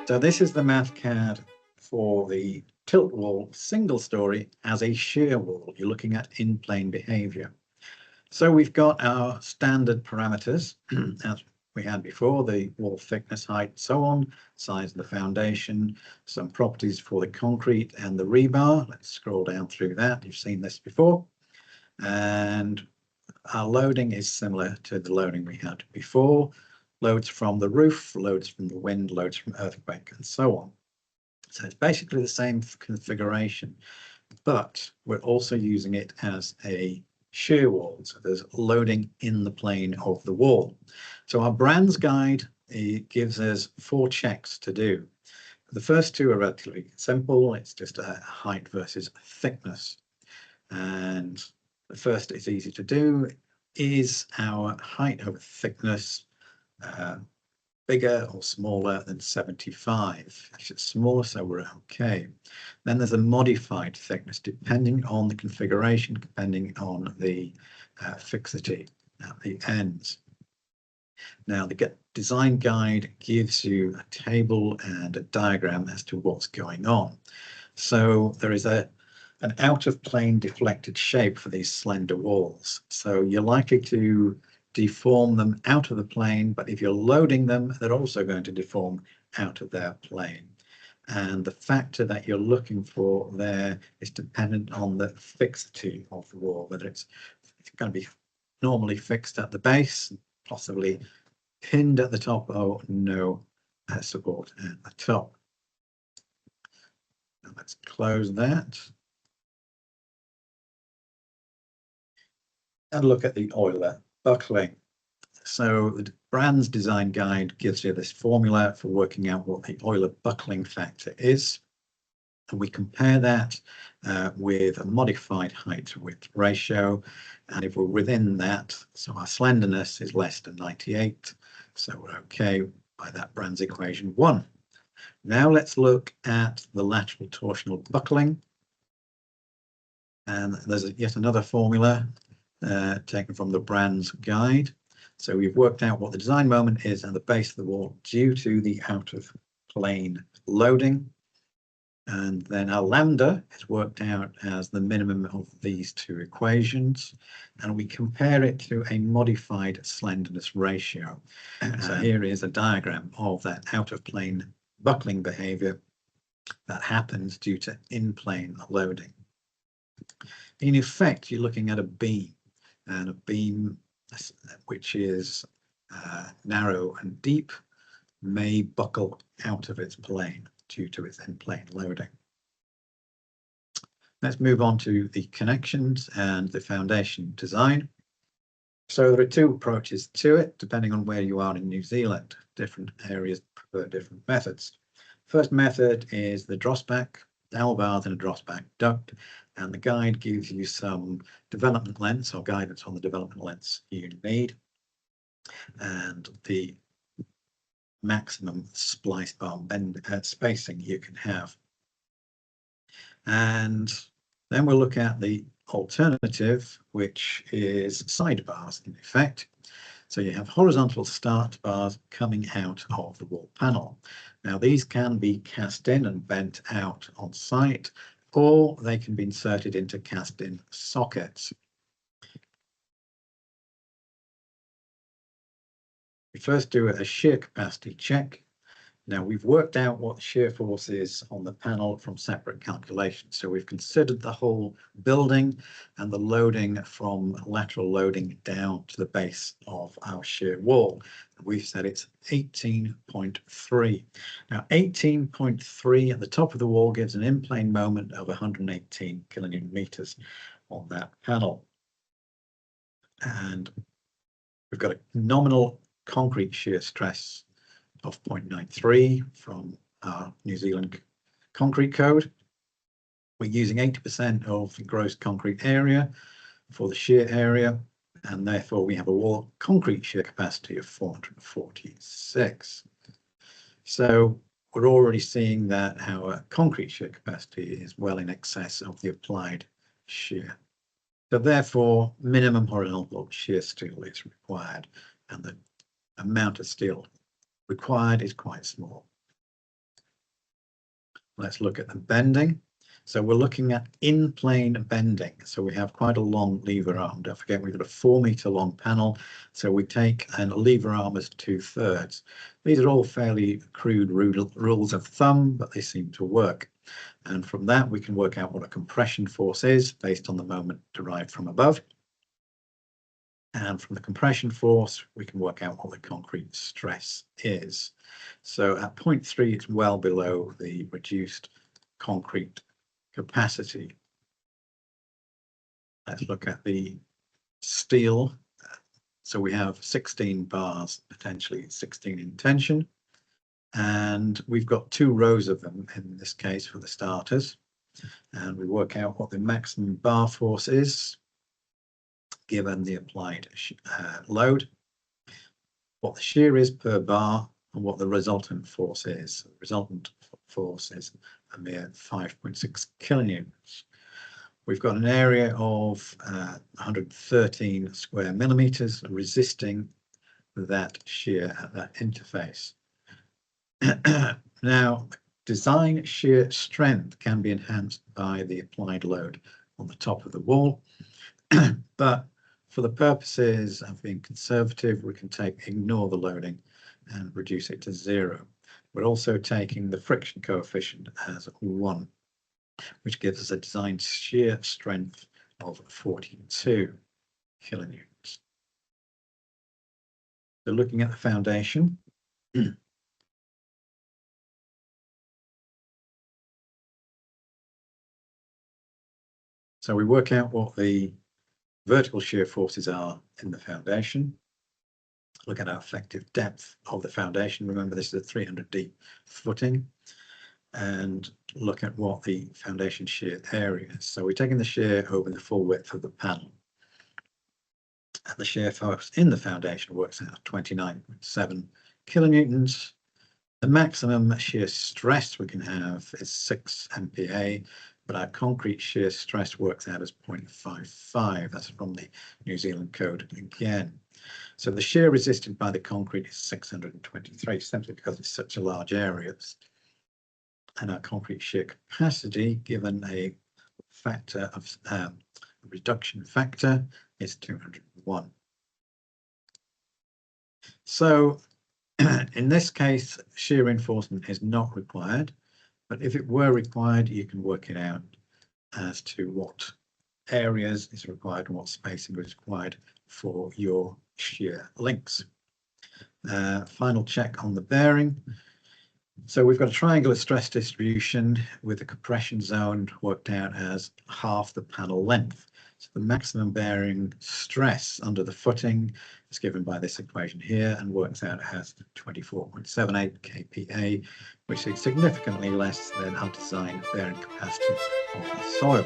So this is the Mathcad for the tilt wall single story as a shear wall. You're looking at in-plane behavior. So we've got our standard parameters as we had before, the wall thickness, height, so on, size of the foundation, some properties for the concrete and the rebar. Let's scroll down through that. You've seen this before. And our loading is similar to the loading we had before. Loads from the roof, loads from the wind, loads from earthquake, and so on. So it's basically the same configuration, but we're also using it as a shear wall. So there's loading in the plane of the wall. So our brands guide, it gives us 4 checks to do. The first 2 are relatively simple. It's just a height versus thickness. And the first is easy to do. Is our height over thickness bigger or smaller than 75? It's smaller, so we're okay. Then there's a modified thickness depending on the configuration, depending on the fixity at the ends. Now the design guide gives you a table and a diagram as to what's going on. So there is an out of plane deflected shape for these slender walls. So you're likely to deform them out of the plane, but if you're loading them, they're also going to deform out of their plane. And the factor that you're looking for there is dependent on the fixity of the wall, whether it's going to be normally fixed at the base, possibly pinned at the top, or no support at the top. Now let's close that and look at the Euler buckling. So the Brand's design guide gives you this formula for working out what the Euler buckling factor is. And we compare that with a modified height to width ratio. And if we're within that, so our slenderness is less than 98. So we're okay by that Brand's equation 1. Now let's look at the lateral torsional buckling. And there's yet another formula taken from the Brand's guide. So we've worked out what the design moment is at the base of the wall due to the out of plane loading. And then our lambda is worked out as the minimum of these 2 equations. And we compare it to a modified slenderness ratio. So here is a diagram of that out of plane buckling behavior that happens due to in-plane loading. In effect, you're looking at a beam, and a beam which is narrow and deep may buckle out of its plane due to its in-plane loading. Let's move on to the connections and the foundation design. So there are 2 approaches to it, depending on where you are in New Zealand. Different areas prefer different methods. First method is the drossback, dowel bars and a drossback duct. And the guide gives you some development lengths or guidance on the development lengths you need and the maximum splice bar bend spacing you can have. And then we'll look at the alternative, which is side bars in effect. So you have horizontal start bars coming out of the wall panel. Now these can be cast in and bent out on site, or they can be inserted into cast-in sockets. We first do a shear capacity check. Now we've worked out what the shear force is on the panel from separate calculations. So we've considered the whole building and the loading from lateral loading down to the base of our shear wall. We've said it's 18.3. Now 18.3 at the top of the wall gives an in-plane moment of 118 kilonewton meters on that panel. And we've got a nominal concrete shear stress of 0.93 from our New Zealand concrete code. We're using 80% of the gross concrete area for the shear area, and therefore we have a wall concrete shear capacity of 446. So we're already seeing that our concrete shear capacity is well in excess of the applied shear. So therefore minimum horizontal shear steel is required, and the amount of steel required is quite small. Let's look at the bending. So we're looking at in-plane bending. So we have quite a long lever arm. Don't forget, we've got a 4-meter long panel. So we take a lever arm as 2/3. These are all fairly crude rules of thumb, but they seem to work. And from that, we can work out what a compression force is based on the moment derived from above. And from the compression force, we can work out what the concrete stress is. So at 0.3, it's well below the reduced concrete capacity. Let's look at the steel. So we have 16 bars, potentially 16 in tension. And we've got 2 rows of them in this case for the starters. And we work out what the maximum bar force is given the applied load, what the shear is per bar, and what the resultant force is. The resultant force is a mere 5.6 kilonewtons. We've got an area of 113 square millimeters resisting that shear at that interface. Now, design shear strength can be enhanced by the applied load on the top of the wall, but for the purposes of being conservative, we can ignore the loading and reduce it to 0. We're also taking the friction coefficient as 1, which gives us a design shear strength of 42 kilonewtons. So looking at the foundation, so we work out what the vertical shear forces are in the foundation. Look at our effective depth of the foundation. Remember, this is a 300 deep footing. And look at what the foundation shear area is. So we're taking the shear over the full width of the panel. And the shear force in the foundation works out 29.7 kilonewtons. The maximum shear stress we can have is 6 MPa, but our concrete shear stress works out as 0.55. That's from the New Zealand code again. So the shear resisted by the concrete is 623, simply because it's such a large area. And our concrete shear capacity, given a factor of reduction factor, is 201. So in this case, shear reinforcement is not required, but if it were required, you can work it out as to what areas is required and what spacing is required for your shear links. Final check on the bearing. So we've got a triangular stress distribution with the compression zone worked out as half the panel length. So the maximum bearing stress under the footing is given by this equation here and works out as 24.78 kPa, which is significantly less than our design bearing capacity of the soil.